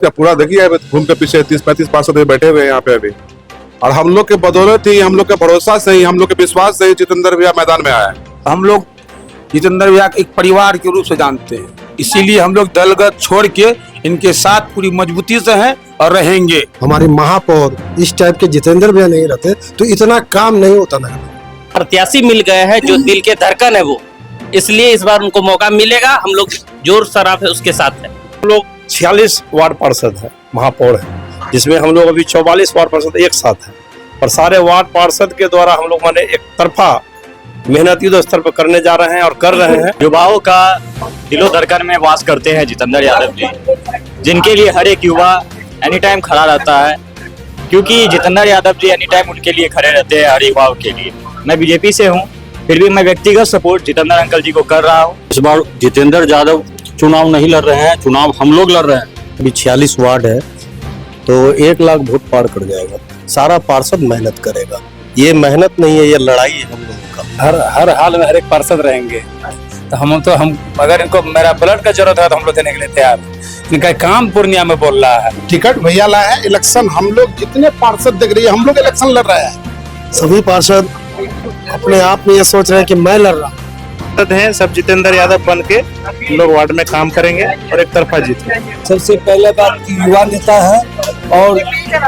क्या पूरा देखिए घूम के पीछे 30-35 पार्षद बैठे हुए हैं यहाँ पे अभी। और हम लोग के बदौलत ही, हम लोग के भरोसा से ही, हम लोग के विश्वास से ही जितेंद्र भैया मैदान में आया है। हम लोग जितेंद्र भैया एक परिवार के रूप से जानते हैं, इसीलिए हम लोग दलगत छोड़ के इनके साथ पूरी मजबूती से हैं और रहेंगे। हमारे महापौर इस टाइप के जितेंद्र भैया नहीं रहते तो इतना काम नहीं होता ना। प्रत्याशी मिल गए हैं जो दिल के धड़कन है वो, इसलिए इस बार उनको मौका मिलेगा। हम लोग जोर शराब है उसके साथ है। हम लोग 46 वार्ड पार्षद है, महापौर है, जिसमें हम लोग अभी 44 वार्ड पार्षद एक साथ हैं और सारे वार्ड पार्षद के द्वारा हम लोग माने एक तरफा मेहनत युद्ध स्तर पर करने जा रहे हैं और कर रहे हैं। युवाओं का दिलो धड़कन में वास करते हैं जितेंद्र यादव जी, जिनके लिए हर एक युवा एनी टाइम खड़ा रहता है, क्योंकि जितेंद्र यादव जी एनी टाइम उनके लिए खड़े रहते हैं, हर एक युवाओं के लिए। मैं बीजेपी से हूँ, फिर भी मैं व्यक्तिगत सपोर्ट जितेंद्र अंकल जी को कर रहा हूँ। इस बार जितेंद्र यादव चुनाव नहीं लड़ रहे हैं, चुनाव हम लोग लड़ रहे हैं। अभी 46 वार्ड है तो 1 लाख वोट पार कर जाएगा। सारा पार्षद मेहनत करेगा, ये मेहनत नहीं है, ये लड़ाई है हम लोगों का। हर हाल में हर एक पार्षद रहेंगे। तो हम अगर इनको मेरा ब्लड का जरूरत है तो हम लोग देने के लिए तैयार हैं। इनका काम पूर्णिया में बोल रहा है। टिकट भैया लाए हैं, इलेक्शन हम लोग जितने पार्षद देख रही है, हम लोग इलेक्शन लड़ रहे हैं। सभी पार्षद अपने आप में ये सोच रहे हैं कि मैं लड़ रहा हूँ। हैं सब जितेंद्र यादव बन के लोग वार्ड में काम करेंगे और एक तरफा जीतेंगे। सबसे पहले बात युवा नेता है और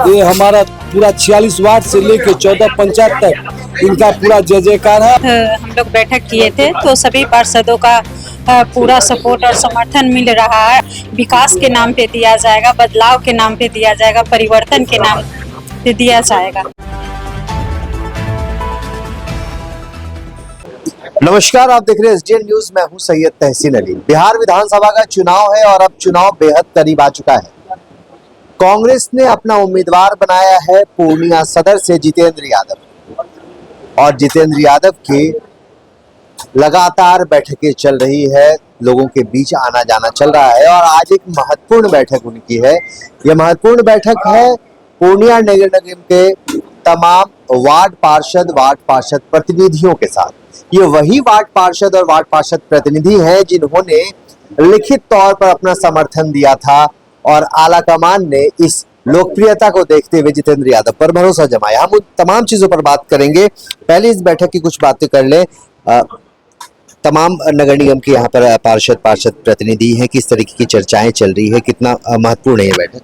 ये हमारा पूरा 46 वार्ड से लेके 14 पंचायत तक इनका पूरा जय जयकार है। हम लोग बैठक किए थे तो सभी पार्षदों का पूरा सपोर्ट और समर्थन मिल रहा है। विकास के नाम पे दिया जाएगा, बदलाव के नाम पे दिया जाएगा, परिवर्तन के नाम पे दिया जाएगा। नमस्कार, आप देख रहे हैं एसडीएन न्यूज। मैं हूं सैयद तहसीन अली। बिहार विधानसभा का चुनाव है और अब चुनाव बेहद करीब आ चुका है। कांग्रेस ने अपना उम्मीदवार बनाया है पूर्णिया सदर से जितेंद्र यादव, और जितेंद्र यादव की लगातार बैठकें चल रही है, लोगों के बीच आना जाना चल रहा है और आज एक महत्वपूर्ण बैठक उनकी है। यह महत्वपूर्ण बैठक है पूर्णिया नगर निगम के तमाम वार्ड पार्षद प्रतिनिधियों के साथ। ये वही वार्ड पार्षद और वार्ड पार्षद प्रतिनिधि हैं जिन्होंने लिखित तौर पर अपना समर्थन दिया था और आलाकमान ने इस लोकप्रियता को देखते हुए जितेंद्र यादव पर भरोसा जमाया। हम उन तमाम चीजों पर बात करेंगे। पहले इस बैठक की कुछ बातें कर ले। तमाम नगर निगम के यहाँ पर पार्षद प्रतिनिधि हैं, किस तरीके की चर्चाएं चल रही है, कितना महत्वपूर्ण है ये बैठक?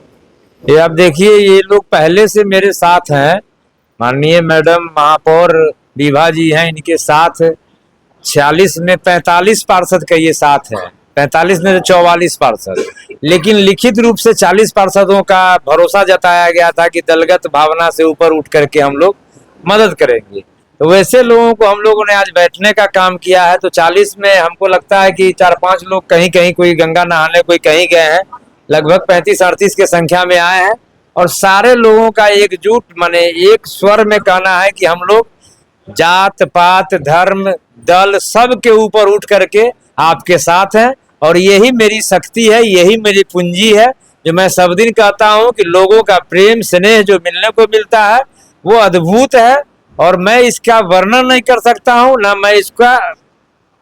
ये आप देखिए, ये लोग पहले से मेरे साथ हैं। माननीय मैडम महापौर विभा जी हैं, इनके साथ 46 में 45 पार्षद का ये साथ है, 45 में 44 पार्षद। लेकिन लिखित रूप से 40 पार्षदों का भरोसा जताया गया था कि दलगत भावना से ऊपर उठ करके हम लोग मदद करेंगे। तो वैसे लोगों को हम लोगों ने आज बैठने का काम किया है। तो 40 में हमको लगता है कि 4-5 लोग कहीं कहीं, कोई गंगा नहाने, कोई कहीं गए हैं, लगभग 35-38 के संख्या में आए हैं। और सारे लोगों का एकजुट माने एक स्वर में कहना है कि हम लोग जात पात धर्म दल सब के ऊपर उठ करके आपके साथ हैं। और यही मेरी शक्ति है, यही मेरी पूंजी है, जो मैं सब दिन कहता हूं कि लोगों का प्रेम स्नेह जो मिलने को मिलता है वो अद्भुत है। और मैं इसका वर्णन नहीं कर सकता हूं, ना मैं इसका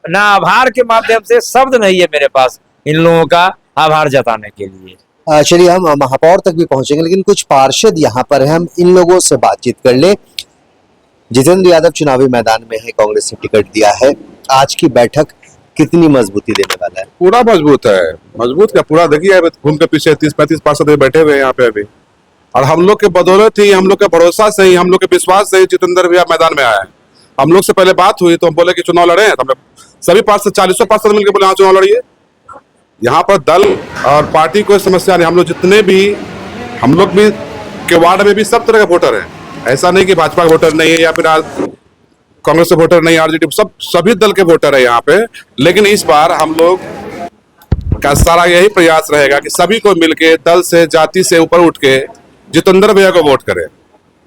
ना आभार के माध्यम से शब्द नहीं है मेरे पास इन लोगों का आभार जताने के लिए। चलिए हम महापौर तक भी पहुंचेंगे, लेकिन कुछ पार्षद यहाँ पर हैं, हम इन लोगों से बातचीत कर ले। जितेंद्र यादव चुनावी मैदान में है, कांग्रेस ने टिकट दिया है। आज की बैठक कितनी मजबूती देने वाला है? पूरा मजबूत है। मजबूत क्या, पूरा देखिए घूम के पीछे 30-35 पार्षद बैठे हुए हैं यहाँ पे अभी। और हम लोग के बदौलत ही, हम लोग के भरोसा से ही, हम लोग के विश्वास से ही जितेंद्र भैया मैदान में आया है। हम लोग से पहले बात हुई तो हम बोले कि चुनाव लड़े, तो सभी पार्षद 40 पार्षद मिलकर बोले हाँ चुनाव लड़िए। यहाँ पर दल और पार्टी कोई समस्या नहीं। हम लोग जितने भी, हम लोग भी के वार्ड में भी सब तरह के वोटर हैं। ऐसा नहीं कि भाजपा के वोटर नहीं है या फिर कांग्रेस के वोटर नहीं, आरजेडी, सभी दल के वोटर है यहाँ पे। लेकिन इस बार हम लोग का सारा यही प्रयास रहेगा कि सभी को मिलके दल से, जाति से ऊपर उठ के जितेंद्र भैया को वोट करें।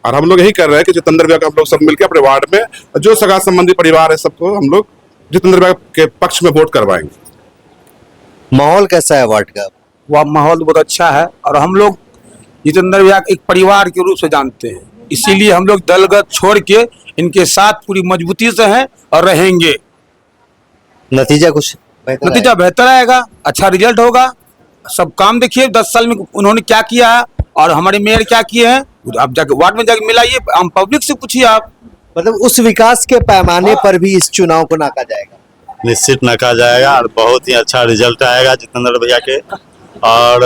और हम लोग यही कर रहे हैं कि जितेंद्र भैया को हम लोग सब मिलकर अपने वार्ड में जो सगा संबंधी परिवार है सबको हम लोग जितेंद्र भैया के पक्ष में वोट करवाएंगे। माहौल कैसा है वार्ड का? वह माहौल बहुत अच्छा है और हम लोग जितेंद्र भैया एक परिवार के रूप से जानते हैं, इसीलिए हम लोग दलगत छोड़ के इनके साथ पूरी मजबूती से हैं और रहेंगे। नतीजा कुछ नतीजा बेहतर आएगा, अच्छा रिजल्ट होगा। सब काम देखिए 10 साल में उन्होंने क्या किया है और हमारे मेयर क्या किए हैं। आप जाके वार्ड में जाके मिलाइए, हम पब्लिक से पूछिए आप। मतलब उस विकास के पैमाने पर भी इस चुनाव को नाका जाएगा। निश्चित नका जाएगा और बहुत ही अच्छा रिजल्ट आएगा जितेंद्र भैया के। और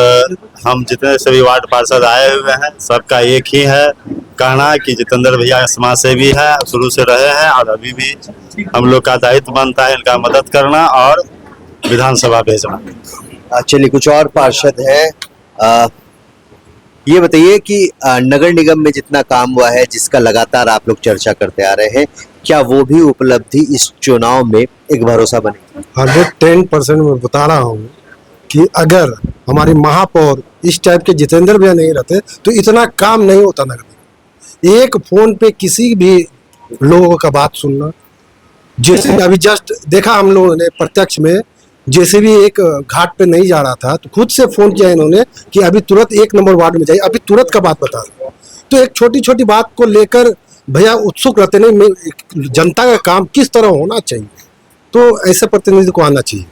हम जितने सभी वार्ड पार्षद आए हुए हैं सबका एक ही है कहना कि जितेंद्र भैया समाज सेवी है, शुरू से रहे हैं और अभी भी हम लोग का दायित्व बनता है इनका मदद करना और विधानसभा भेजना। चलिए कुछ और पार्षद है, ये बताइए कि नगर निगम में जितना काम हुआ है जिसका लगातार आप लोग चर्चा करते आ रहे हैं, क्या वो भी उपलब्धि इस चुनाव में एक भरोसा बनेगी? 110% मैं बता रहा हूँ कि अगर हमारी महापौर इस टाइप के जितेंद्र भैया नहीं रहते तो इतना काम नहीं होता नगर निगम। एक फोन पे किसी भी लोगों का बात सुनना, जैसे अभी जस्ट देखा हम लोगों ने प्रत्यक्ष में, जैसे भी एक घाट पे नहीं जा रहा था तो खुद से फोन किया इन्होंने कि अभी तुरंत 1 नंबर वार्ड में जाइए, अभी तुरंत का बात बता रहे। तो एक छोटी छोटी बात को लेकर भैया उत्सुक रहते नहीं, जनता का काम किस तरह होना चाहिए, तो ऐसे प्रतिनिधि को आना चाहिए।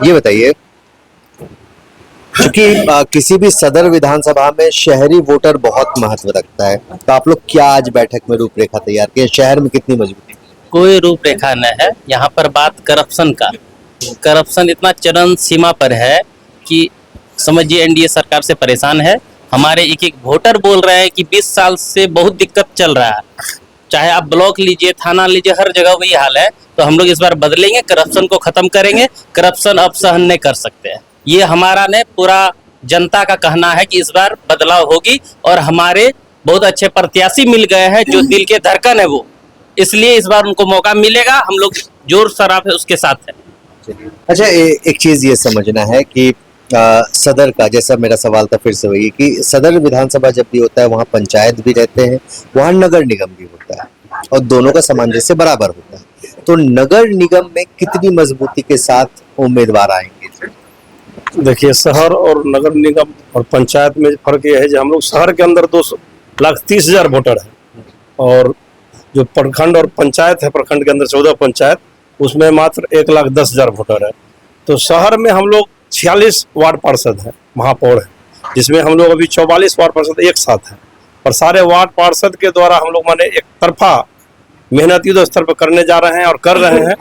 ये बताइए, क्योंकि किसी भी सदर विधानसभा में शहरी वोटर बहुत महत्व रखता है, तो आप लोग क्या आज बैठक में रूपरेखा तैयार किए, शहर में कितनी मजबूती? कोई रूपरेखा न है यहाँ पर। बात करप्शन का, करप्शन इतना चरम सीमा पर है कि समझिए एनडीए सरकार से परेशान है। हमारे एक एक वोटर बोल रहे हैं कि 20 साल से बहुत दिक्कत चल रहा है, चाहे आप ब्लॉक लीजिए, थाना लीजिए, हर जगह वही हाल है। तो हम लोग इस बार बदलेंगे, करप्शन को खत्म करेंगे। करप्शन अब सहन नहीं कर सकते हैं। ये हमारा ने पूरा जनता का कहना है कि इस बार बदलाव होगी और हमारे बहुत अच्छे प्रत्याशी मिल गए हैं जो दिल के धड़कन है वो, इसलिए इस बार उनको मौका मिलेगा। हम लोग जोर शराब है उसके साथ है। अच्छा, एक चीज ये समझना है कि सदर का, जैसा मेरा सवाल था फिर से वही कि सदर विधानसभा जब भी होता है वहाँ पंचायत भी रहते हैं, वहाँ नगर निगम भी होता है और दोनों का सामंजस्य बराबर होता है। तो नगर निगम में कितनी मजबूती के साथ उम्मीदवार आएंगे? देखिए, शहर और नगर निगम और पंचायत में फर्क यह है कि हम लोग शहर के अंदर 2,30,000 वोटर है और जो प्रखंड और पंचायत है, प्रखंड के अंदर 14 पंचायत, उसमें मात्र 1,10,000 वोटर है। तो शहर में हम लोग 46 वार्ड पार्षद हैं, महापौर है, जिसमें हम लोग अभी 44 वार्ड पार्षद एक साथ हैं। और सारे वार्ड पार्षद के द्वारा हम लोग माने एक तरफा मेहनत युद्ध स्तर पर करने जा रहे हैं और कर रहे हैं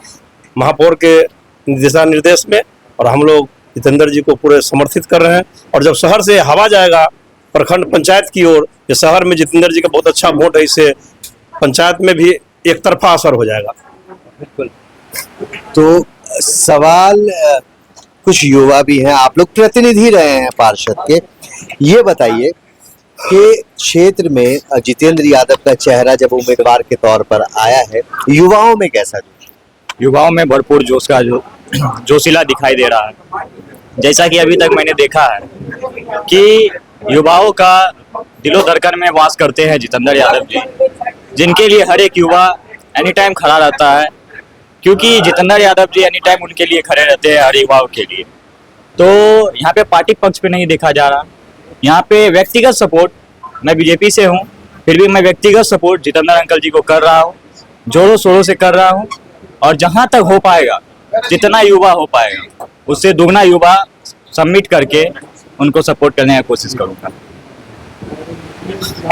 महापौर के दिशा निर्देश में। और हम लोग जितेंद्र जी को पूरे समर्थित कर रहे हैं। और जब शहर से हवा जाएगा प्रखंड पंचायत की ओर, जो शहर में जितेंद्र जी का बहुत अच्छा वोट है, इससे पंचायत में भी एक तरफा असर हो जाएगा। बिल्कुल। तो सवाल, कुछ युवा भी हैं, आप लोग प्रतिनिधि रहे हैं पार्षद के, ये बताइए कि क्षेत्र में जितेंद्र यादव का चेहरा जब उम्मीदवार के तौर पर आया है, युवाओं में कैसा जोश? युवाओं में भरपूर जोश का जोशीला दिखाई दे रहा है। जैसा कि अभी तक मैंने देखा है कि युवाओं का दिलो धड़कन में वास करते हैं जितेंद्र यादव जी, जिनके लिए हर एक युवा एनी टाइम खड़ा रहता है, क्योंकि जितेंद्र यादव जी एनी टाइम उनके लिए खड़े रहते हैं, हर युवाओं के लिए। तो यहाँ पे पार्टी पक्ष पे नहीं देखा जा रहा, यहाँ पे व्यक्तिगत सपोर्ट, मैं बीजेपी से हूँ फिर भी मैं व्यक्तिगत सपोर्ट जितेंद्र अंकल जी को कर रहा हूँ, जोरों शोरों से कर रहा हूँ। और जहाँ तक हो पाएगा, जितना युवा हो पाएगा उससे दुगना युवा सबमिट करके उनको सपोर्ट करने की कोशिश करूँगा।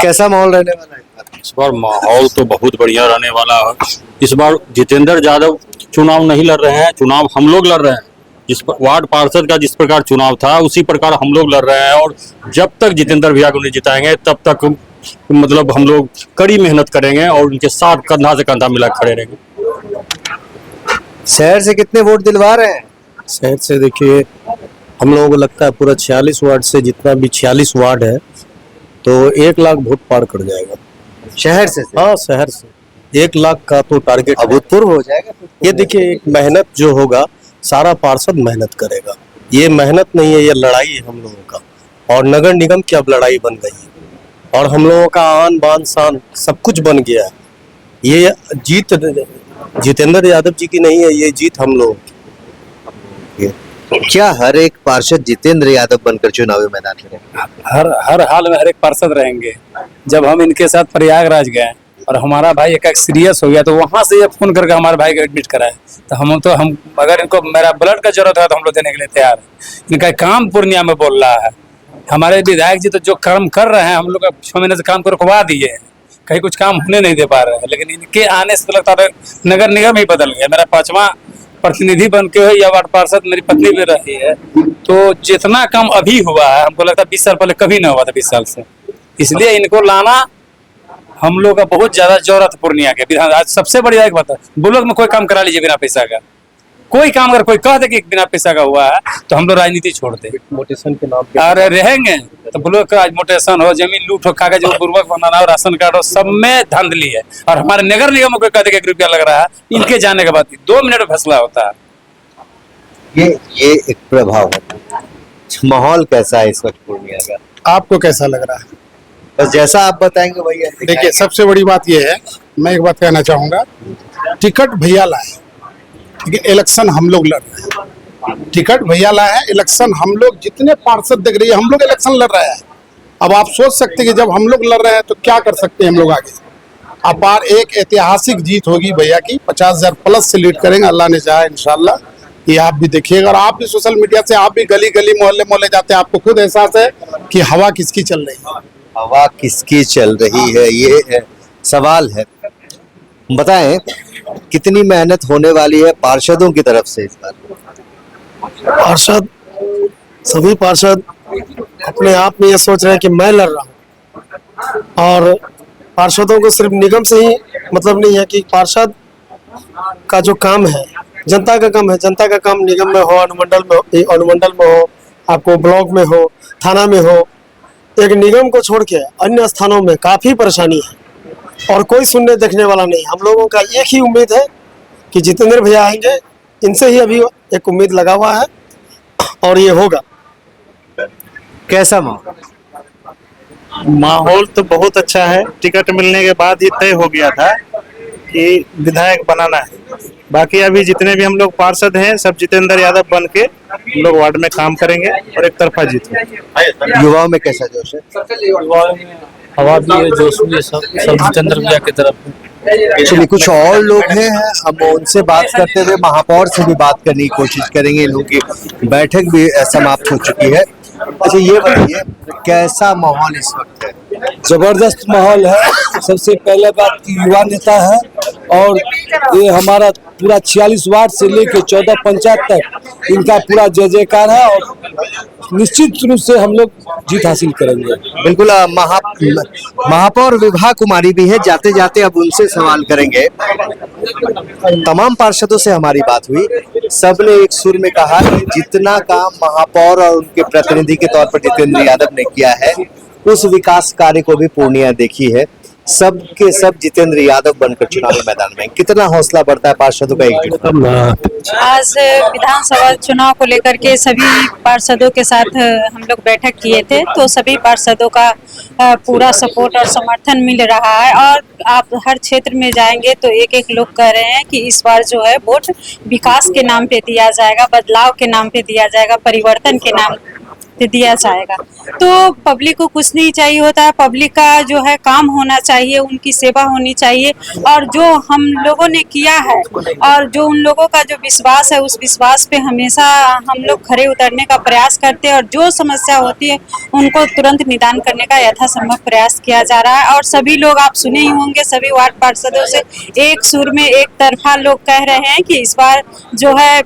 कैसा माहौल रहने वाला है इस बार? माहौल तो बहुत बढ़िया रहने वाला है। इस बार जितेंद्र यादव चुनाव नहीं लड़ रहे हैं, चुनाव हम लोग लड़ रहे हैं। जिस वार्ड पार्षद का जिस प्रकार चुनाव था उसी प्रकार हम लोग लड़ रहे हैं। और जब तक जितेंद्र भैया को नहीं जिताएंगे तब तक मतलब हम लोग कड़ी मेहनत करेंगे और उनके साथ कंधा से कंधा मिला खड़े रहेंगे। शहर से कितने वोट दिलवा रहे हैं? शहर से देखिए, हम लोगों को लगता है पूरा 46 वार्ड से, जितना भी 46 वार्ड है, तो 1 लाख वोट पार कर जाएगा शहर से? हाँ, शहर से 1 लाख का तो टारगेट अभूतपूर्व हो जाएगा। ये देखिए, एक मेहनत जो होगा, सारा पार्षद मेहनत करेगा। ये मेहनत नहीं है, ये लड़ाई है हम लोगों का। और नगर निगम की अब लड़ाई बन गई है और हम लोगों का आन बान शान सब कुछ बन गया है। ये जीत जितेंद्र यादव जी की नहीं है, ये जीत हम लोग की। क्या हर एक पार्षद जितेंद्र यादव बनकर चुनावी मैदान में? हर हाल में हर एक पार्षद रहेंगे। जब हम इनके साथ प्रयागराज गए और हमारा भाई एक सीरियस हो गया, तो वहाँ से ये फोन करके हमारे भाई को एडमिट कराए। तो हम अगर इनको मेरा ब्लड का जरूरत है तो हम लोग देने के लिए तैयार है। इनका काम पूर्णिया में बोल रहा है। हमारे विधायक जी तो जो काम कर रहे हैं, हम लोग 6 महीने से काम को रुकवा दिए हैं, कहीं कुछ काम होने नहीं दे पा रहे हैं। लेकिन इनके आने से तो लगता है नगर निगम ही बदल गया। मेरा 5वां प्रतिनिधि बन के या वार्ड पार्षद मेरी पत्नी भी रही है, तो जितना काम अभी हुआ है हमको लगता है 20 साल पहले कभी नहीं हुआ था 20 साल से। इसलिए इनको लाना हम लोग का बहुत ज्यादा जरूरत है पूर्णिया के विधान। आज सबसे बड़ी एक बात है, ब्लॉक में कोई काम करा लीजिए बिना पैसा का, कोई काम अगर कोई कह दे कि बिना पैसा का हुआ है तो हम लोग राजनीति छोड़ दे। मोटेशन के नाम पे अरे रहेंगे तो ब्लॉक का मोटेशन हो, जमीन लूट हो, कागज पूर्वक बनाना हो, राशन कार्ड हो, सब में धांधली है। और हमारे नगर निगम में कोई कह दे कि 1 रुपया लग रहा है, इनके जाने के बाद 2 मिनट में फैसला होता है। ये एक प्रभाव है। माहौल कैसा है इस वक्त पूर्णिया का? आपको कैसा लग रहा है? बस जैसा आप बताएंगे भैया। देखिए, सबसे बड़ी बात यह है, मैं एक बात कहना चाहूंगा, टिकट भैया लाए, लेकिन इलेक्शन हम लोग लड़ रहे हैं। टिकट भैया लाए हैं, इलेक्शन हम लोग जितने पार्षद देख रही है, हम लोग इलेक्शन लड़ रहे हैं। अब आप सोच सकते हैं कि जब हम लोग लड़ रहे हैं तो क्या कर सकते हैं हम लोग आगे। अपार एक ऐतिहासिक जीत होगी भैया की, 50,000 प्लस से लीड करेंगे, अल्लाह ने चाहा इंशाल्लाह। ये आप भी देखिएगा, और आप भी सोशल मीडिया से, आप भी गली गली मोहल्ले मोहल्ले जाते हैं, आपको खुद एहसास है कि हवा किसकी चल रही है। हवा किसकी चल रही है, ये सवाल है। बताएं कितनी मेहनत होने वाली है पार्षदों की तरफ से इस बार? पार्षद, सभी पार्षद अपने आप में ये सोच रहे हैं कि मैं लड़ रहा हूँ, और पार्षदों को सिर्फ निगम से ही मतलब नहीं है कि पार्षद का जो काम है जनता का काम है। जनता का काम निगम में हो, अनुमंडल में हो, आपको ब्लॉक में हो, थाना में हो, एक निगम को छोड़ के अन्य स्थानों में काफी परेशानी है और कोई सुनने देखने वाला नहीं। हम लोगों का एक ही उम्मीद है कि जितेंद्र भैया आएंगे, इनसे ही अभी एक उम्मीद लगा हुआ है और ये होगा। कैसा माहौल? माहौल तो बहुत अच्छा है। टिकट मिलने के बाद ही तय हो गया था कि विधायक बनाना है। बाकी अभी जितने भी हम लोग पार्षद हैं, सब जितेंद्र यादव बन के हम लोग वार्ड में काम करेंगे और एक तरफा जीत होगी। युवाओं में कैसा जोश है? हवा भी है, जोश भी है, सब जितेंद्र भैया की तरफ। चलिए, कुछ और लोग हैं, हम उनसे बात करते हुए महापौर से भी बात करने की कोशिश करेंगे। इन लोगों की बैठक भी समाप्त हो चुकी है। अच्छा, ये बताइए कैसा माहौल इस वक्त है? जबरदस्त माहौल है। सबसे पहले बात की युवा नेता है और ये हमारा पूरा 46 वार्ड से लेके 14 पंचायत तक इनका पूरा जय जयकार है और निश्चित रूप से हम लोग जीत हासिल करेंगे। बिल्कुल। महापौर विभा कुमारी भी है, जाते जाते अब उनसे सवाल करेंगे। तमाम पार्षदों से हमारी बात हुई, सबने एक सुर में कहा कि जितना काम महापौर और उनके प्रतिनिधि के तौर पर जितेंद्र यादव ने किया है, उस विकास कार्य को भी पूर्णिया देखी है। सब के सब जितेंद्र यादव बनकर चुनावी मैदान में। कितना हौसला बढ़ता है पार्षदों का एकजुट? आज विधानसभा चुनाव को लेकर के सभी पार्षदों के साथ हम लोग बैठक किए थे, तो सभी पार्षदों का पूरा सपोर्ट और समर्थन मिल रहा है। और आप हर क्षेत्र में जाएंगे तो एक एक लोग कह रहे हैं कि इस बार जो है वोट विकास के नाम पे दिया जाएगा, बदलाव के नाम पे दिया जाएगा, परिवर्तन के नाम पे दिया जाएगा। तो पब्लिक को कुछ नहीं चाहिए होता है, पब्लिक का जो है काम होना चाहिए, उनकी सेवा होनी चाहिए। और जो हम लोगों ने किया है और जो उन लोगों का जो विश्वास है, उस विश्वास पे हमेशा हम लोग खड़े उतरने का प्रयास करते हैं और जो समस्या होती है उनको तुरंत निदान करने का यथासंभव प्रयास किया जा रहा है। और सभी लोग, आप सुने ही होंगे, सभी वार्ड पार्षदों से एक सुर में एक तरफा लोग कह रहे हैं कि इस बार जो है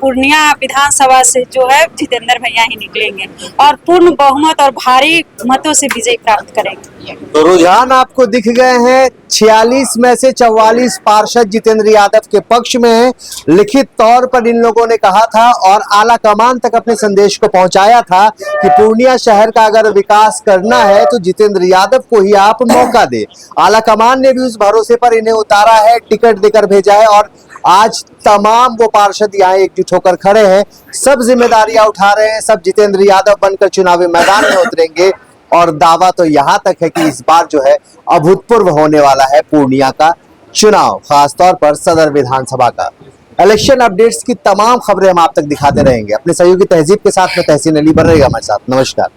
पूर्णिया विधानसभा से जो है जितेंद्र भैया ही निकलेंगे और पूर्ण बहुमत और भारी मतों से विजय प्राप्त करेंगे। तो रुझान आपको दिख गए हैं। 46 में से 44 पार्षद जितेंद्र यादव के पक्ष में हैं। लिखित तौर पर इन लोगों ने कहा था और आला कमान तक अपने संदेश को पहुंचाया था कि पूर्णिया शहर का अगर विकास करना है तो जितेंद्र यादव को ही आप मौका दे। आला कमान ने भी उस भरोसे पर इन्हें उतारा है, टिकट देकर भेजा है और आज तमाम वो पार्षद यहाँ एकजुट होकर खड़े हैं, सब जिम्मेदारियां उठा रहे हैं, सब जितेंद्र यादव बनकर चुनावी मैदान में उतरेंगे। और दावा तो यहाँ तक है कि इस बार जो है अभूतपूर्व होने वाला है पूर्णिया का चुनाव, खासतौर पर सदर विधानसभा का। इलेक्शन अपडेट्स की तमाम खबरें हम आप तक दिखाते रहेंगे। अपने सहयोगी तहजीब के साथ में तहसीन अली बन रहेगा हमारे साथ। नमस्कार।